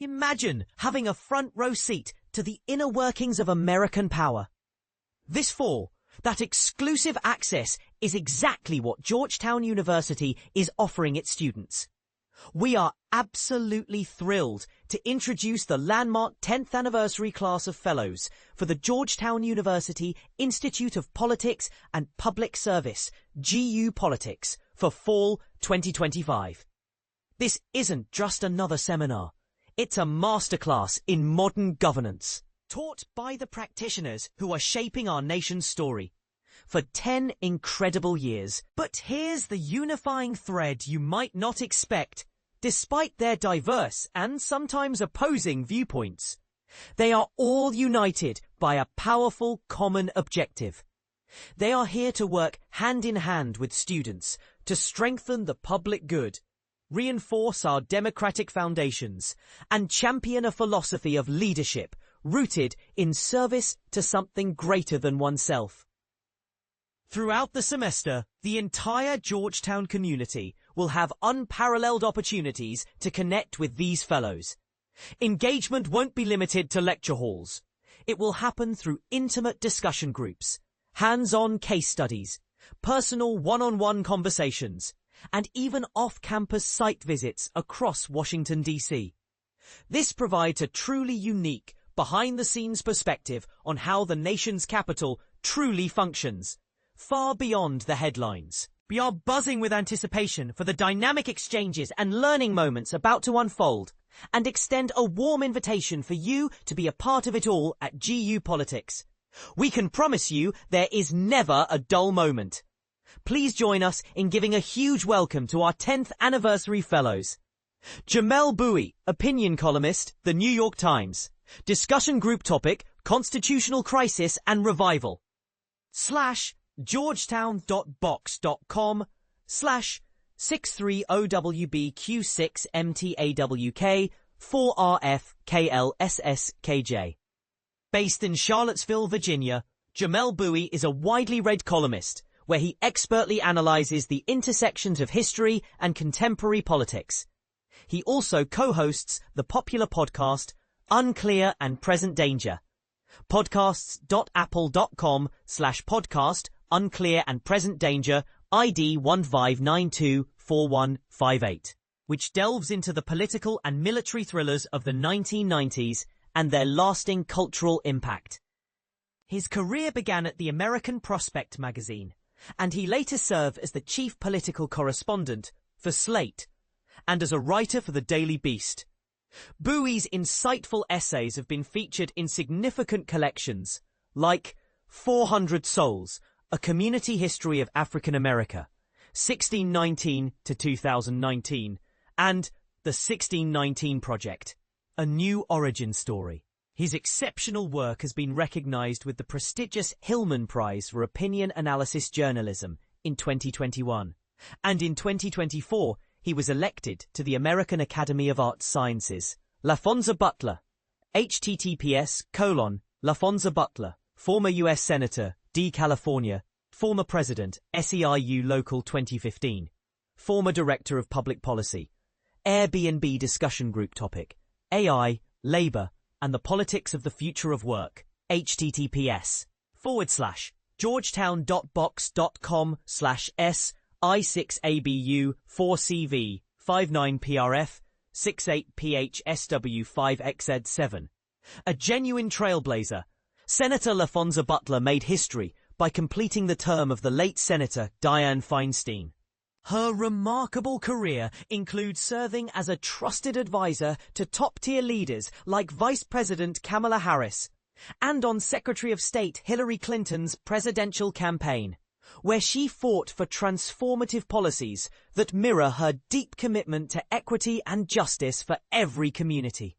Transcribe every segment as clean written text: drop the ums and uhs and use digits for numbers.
Imagine having a front row seat to the inner workings of American power. This fall, that exclusive access is exactly what Georgetown University is offering its students. We are absolutely thrilled to introduce the landmark 10th anniversary class of fellows for the Georgetown University Institute of Politics and Public Service, GU Politics, for fall 2025. This isn't just another seminar. It's a masterclass in modern governance, taught by the practitioners who are shaping our nation's story for 10 incredible years. But here's the unifying thread you might not expect. Despite their diverse and sometimes opposing viewpoints, they are all united by a powerful common objective. They are here to work hand in hand with students to strengthen the public good, reinforce our democratic foundations, and champion a philosophy of leadership rooted in service to something greater than oneself. Throughout the semester, the entire Georgetown community will have unparalleled opportunities to connect with these fellows. Engagement won't be limited to lecture halls. It will happen through intimate discussion groups, hands-on case studies, personal one-on-one conversations, and even off-campus site visits across Washington, D.C. This provides a truly unique, behind-the-scenes perspective on how the nation's capital truly functions, far beyond the headlines. We are buzzing with anticipation for the dynamic exchanges and learning moments about to unfold, and extend a warm invitation for you to be a part of it all at GU Politics. We can promise you there is never a dull moment. Please join us in giving a huge welcome to our 10th anniversary fellows. Jamel Bowie, opinion columnist, The New York Times. Discussion group topic, Constitutional Crisis and Revival. /Georgetown.box.com/630WBQ6MTAWK4RFKLSSKJ. Based in Charlottesville, Virginia, Jamel Bowie is a widely read columnist where he expertly analyzes the intersections of history and contemporary politics. He also co-hosts the popular podcast Unclear and Present Danger. Podcasts.apple.com/podcast Unclear and Present Danger ID 15924158, which delves into the political and military thrillers of the 1990s and their lasting cultural impact. His career began at the American Prospect magazine, and he later served as the chief political correspondent for Slate and as a writer for the Daily Beast. Bowie's insightful essays have been featured in significant collections like 400 Souls, A Community History of African America, 1619 to 2019, and The 1619 Project, A New Origin Story. His exceptional work has been recognized with the prestigious Hillman Prize for Opinion Analysis Journalism in 2021, and in 2024 he was elected to the American Academy of Arts Sciences. LaFonza Butler, https://LaFonza Butler, former U.S. Senator, D. California, former President, SEIU Local 2015, former Director of Public Policy, Airbnb discussion group topic, AI, Labor, and the Politics of the Future of Work, https://georgetown.box.com/s I6ABU4CV 59PRF 68PHSW5XZ7. A genuine trailblazer, Senator LaFonza Butler made history by completing the term of the late Senator Dianne Feinstein. Her remarkable career includes serving as a trusted advisor to top-tier leaders like Vice President Kamala Harris and on Secretary of State Hillary Clinton's presidential campaign, where she fought for transformative policies that mirror her deep commitment to equity and justice for every community.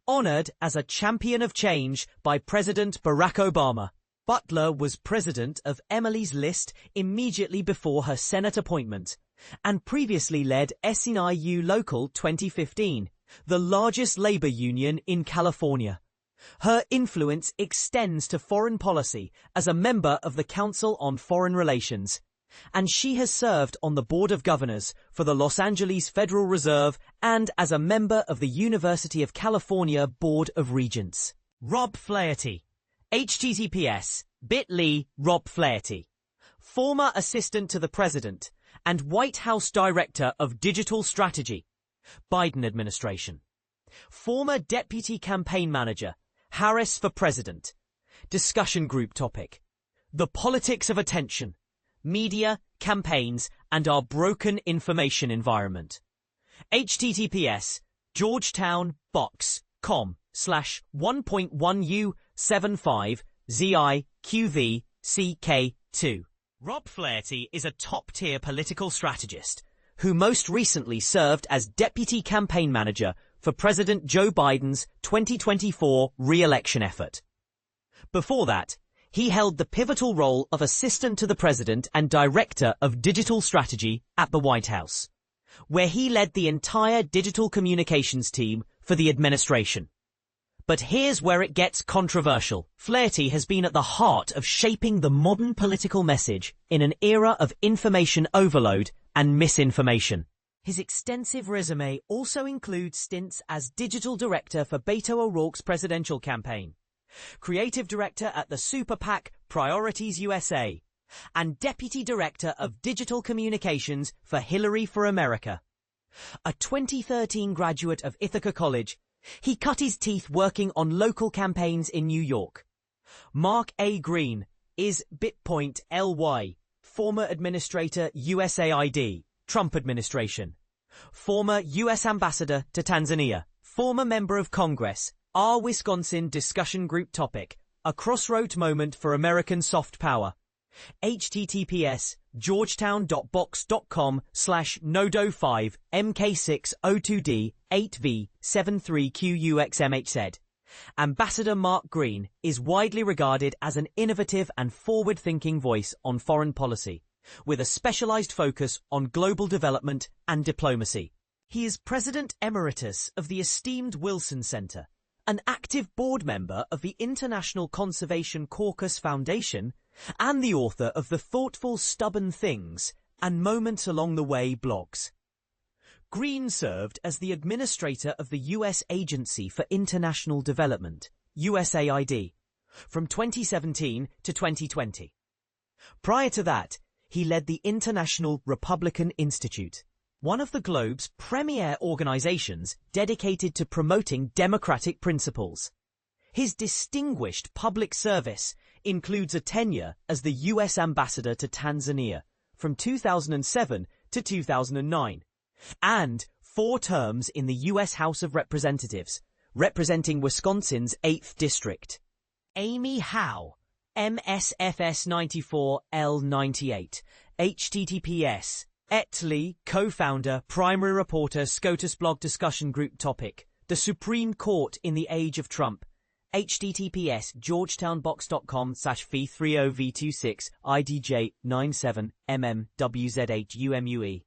Honored as a champion of change by President Barack Obama, Butler was president of Emily's List immediately before her Senate appointment and previously led SEIU Local 2015, the largest labor union in California. Her influence extends to foreign policy as a member of the Council on Foreign Relations, and she has served on the Board of Governors for the Los Angeles Federal Reserve and as a member of the University of California Board of Regents. Rob Flaherty. https://bit.ly Rob Flaherty. Former Assistant to the President and White House Director of Digital Strategy, Biden Administration. Former Deputy Campaign Manager, Harris for President. Discussion group topic: The Politics of Attention, Media, Campaigns, and Our Broken Information Environment. https Georgetown box.com/1.1U75ZIQVCK2. Rob Flaherty is a top-tier political strategist who most recently served as Deputy Campaign Manager for President Joe Biden's 2024 re-election effort. Before that, he held the pivotal role of Assistant to the President and Director of Digital Strategy at the White House, where he led the entire digital communications team for the administration. But here's where it gets controversial. Flaherty has been at the heart of shaping the modern political message in an era of information overload and misinformation. His extensive resume also includes stints as Digital Director for Beto O'Rourke's presidential campaign, Creative Director at the Super PAC Priorities USA, and Deputy Director of Digital Communications for Hillary for America. A 2013 graduate of Ithaca College, he cut his teeth working on local campaigns in New York. Mark A. Green is bit.ly, former Administrator USAID, Trump Administration. Former U.S. Ambassador to Tanzania. Former Member of Congress, Our Wisconsin Discussion Group topic: A crossroad moment for American soft power. https georgetown.box.com/nodo5 mk602d 8v73QUXMHZ. Ambassador Mark Green is widely regarded as an innovative and forward-thinking voice on foreign policy, with a specialized focus on global development and diplomacy. He is President Emeritus of the esteemed Wilson Center, an active board member of the International Conservation Caucus Foundation, and the author of the thoughtful Stubborn Things and Moments Along the Way blogs. Green served as the administrator of the U.S. Agency for International Development, USAID, from 2017 to 2020. Prior to that, he led the International Republican Institute, one of the globe's premier organizations dedicated to promoting democratic principles. His distinguished public service includes a tenure as the U.S. Ambassador to Tanzania from 2007 to 2009, and 4 terms in the U.S. House of Representatives, representing Wisconsin's 8th District. Amy Howe, MSFS94L98, https //, co-founder, primary reporter, SCOTUS blog discussion group topic: The Supreme Court in the Age of Trump. https georgetownbox.com/v30v26 idj97mmwzhumue.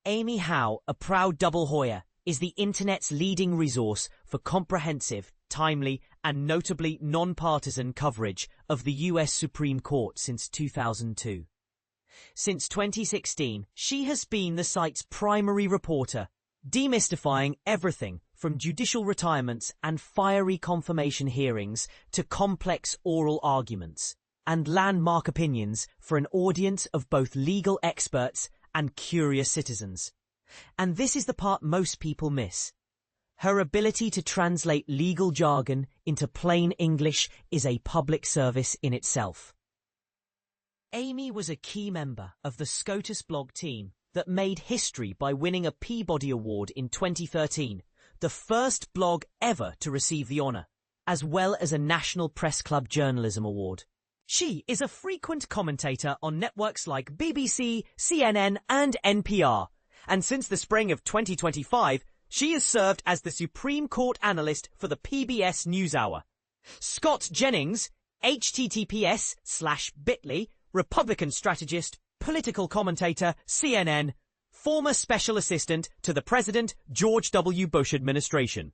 Amy Howe, a proud double Hoyer, is the Internet's leading resource for comprehensive, timely, and notably non-partisan coverage of the U.S. Supreme Court since 2002. Since 2016, she has been the site's primary reporter, demystifying everything from judicial retirements and fiery confirmation hearings to complex oral arguments and landmark opinions for an audience of both legal experts and curious citizens. And this is the part most people miss. Her ability to translate legal jargon into plain English is a public service in itself. Amy was a key member of the SCOTUS blog team that made history by winning a Peabody Award in 2013, the first blog ever to receive the honor, as well as a National Press Club Journalism Award. She is a frequent commentator on networks like BBC, CNN, and NPR, and since the spring of 2025, she has served as the Supreme Court analyst for the PBS NewsHour. Scott Jennings, https://bit.ly, Republican strategist, political commentator, CNN, former special assistant to the President George W. Bush administration.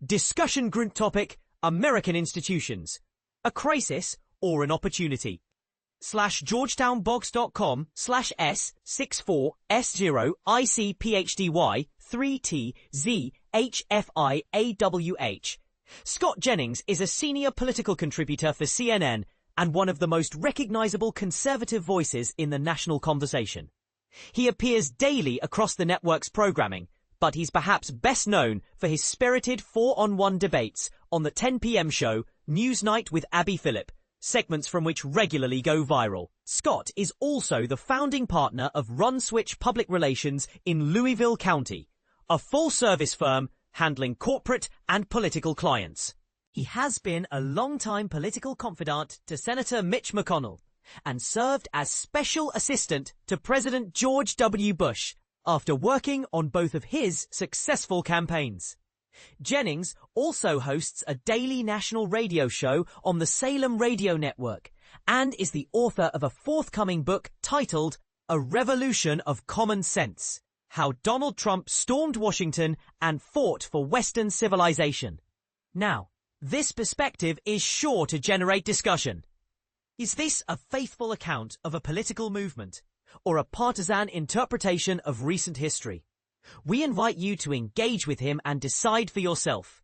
Discussion group topic: American institutions. A crisis or an opportunity? georgetown.box.com/S64S0ICPHDY3TZHFIAWH. Scott Jennings is a senior political contributor for CNN and one of the most recognizable conservative voices in the national conversation. He appears daily across the network's programming, but he's perhaps best known for his spirited 4-on-1 debates on the 10 p.m. show Newsnight with Abby Phillip, segments from which regularly go viral. Scott is also the founding partner of Run Switch Public Relations in Louisville County, a full-service firm handling corporate and political clients. He has been a long-time political confidant to Senator Mitch McConnell and served as special assistant to President George W. Bush after working on both of his successful campaigns. Jennings also hosts a daily national radio show on the Salem Radio Network and is the author of a forthcoming book titled A Revolution of Common Sense: How Donald Trump Stormed Washington and Fought for Western Civilization. Now, this perspective is sure to generate discussion. Is this a faithful account of a political movement or a partisan interpretation of recent history? We invite you to engage with him and decide for yourself.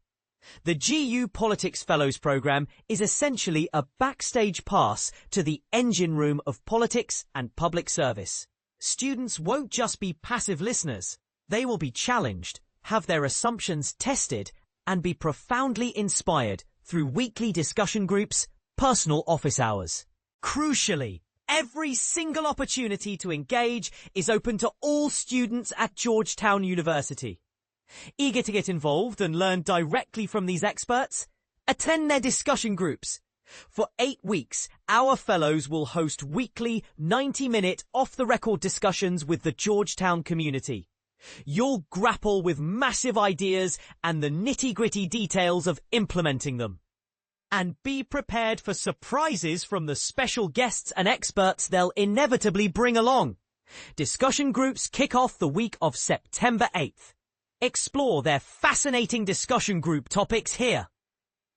The GU Politics Fellows program is essentially a backstage pass to the engine room of politics and public service. Students won't just be passive listeners. They will be challenged, have their assumptions tested, and be profoundly inspired through weekly discussion groups, personal office hours. Crucially, every single opportunity to engage is open to all students at Georgetown University. Eager to get involved and learn directly from these experts? Attend their discussion groups. For 8 weeks, our fellows will host weekly 90-minute off-the-record discussions with the Georgetown community. You'll grapple with massive ideas and the nitty-gritty details of implementing them. And be prepared for surprises from the special guests and experts they'll inevitably bring along. Discussion groups kick off the week of September 8th. Explore their fascinating discussion group topics here.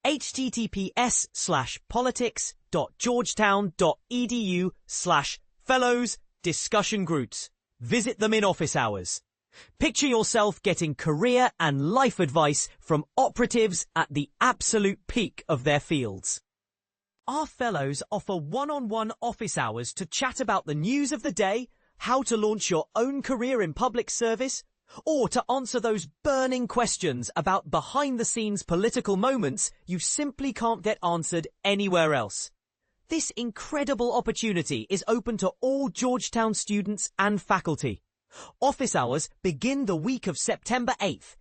https:/politics.georgetown.edu/fellows discussion groups. Visit them in office hours. Picture yourself getting career and life advice from operatives at the absolute peak of their fields. Our fellows offer one-on-one office hours to chat about the news of the day, how to launch your own career in public service, or to answer those burning questions about behind-the-scenes political moments you simply can't get answered anywhere else. This incredible opportunity is open to all Georgetown students and faculty. Office hours begin the week of September 8th.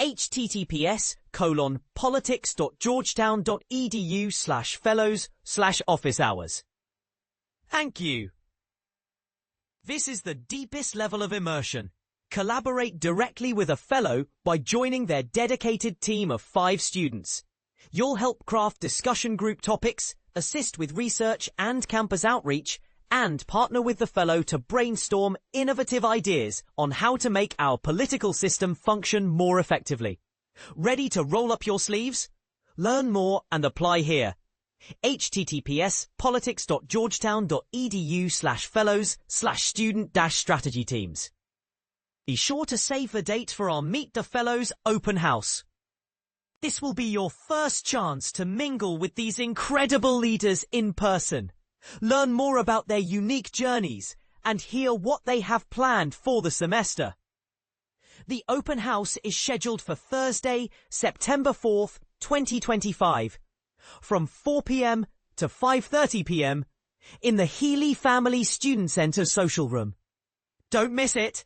https:/politics.georgetown.edu/fellows/office hours. Thank you. This is the deepest level of immersion. Collaborate directly with a fellow by joining their dedicated team of 5 students. You'll help craft discussion group topics, assist with research and campus outreach, and partner with the fellow to brainstorm innovative ideas on how to make our political system function more effectively. Ready to roll up your sleeves? Learn more and apply here. https:/politics.georgetown.edu/fellows/student-strategy teams. Be sure to save the date for our Meet the Fellows open house. This will be your first chance to mingle with these incredible leaders in person. Learn more about their unique journeys and hear what they have planned for the semester. The open house is scheduled for Thursday, September 4th, 2025, from 4 p.m. to 5:30 p.m. in the Healy Family Student Center social room. Don't miss it!